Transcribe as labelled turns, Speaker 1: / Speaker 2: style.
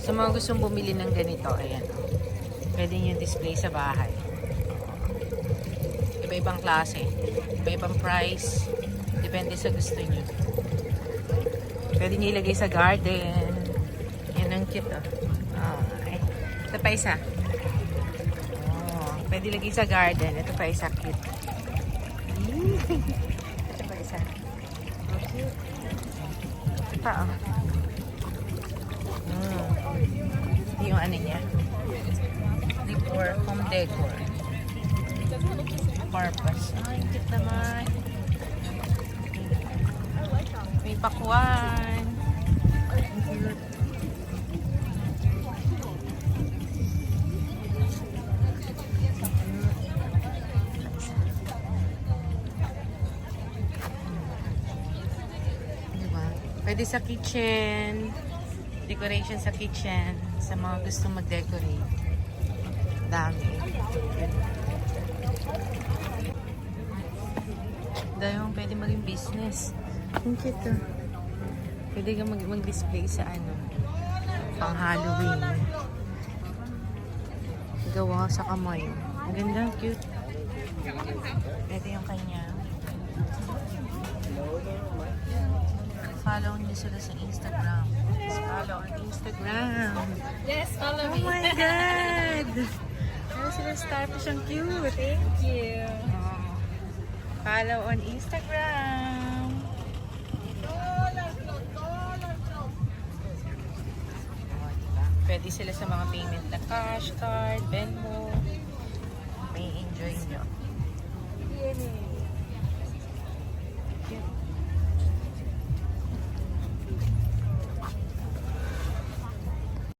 Speaker 1: Sa mga gustong bumili ng ganito, ayan. Pwede nyo display sa bahay. Iba-ibang klase. Iba-ibang price. Depende sa gusto nyo. Pwede nyo ilagay sa garden. Yan ang cute, oh. Ay. Ito pa isa. Oh, pwede ilagay sa garden. Ito pa isa, cute. Ito pa isa. Oh, cute. Ito pa, oh. Ito yung ano niya. Decor, home decor. Purpose. Ay, cute naman. May pakwan. Cute. Diba? Pwede sa kitchen. Decoration sa kitchen. Sa mga gusto mag-decorate. Dami. Dahil yung pwede maging business. Ang cute, oh. Pwede ka mag-display sa ano, pang Halloween. Gawa sa kamay. Ang ganda, cute. Ito yung kanya. Follow niyo sila sa Instagram. Please follow on Instagram.
Speaker 2: Yes, follow
Speaker 1: Oh
Speaker 2: me.
Speaker 1: my God! Ano sila starfish? Ang cute.
Speaker 2: Thank you.
Speaker 1: Follow on Instagram. Pwede sila sa mga payment na cash card, Venmo. May enjoy nyo.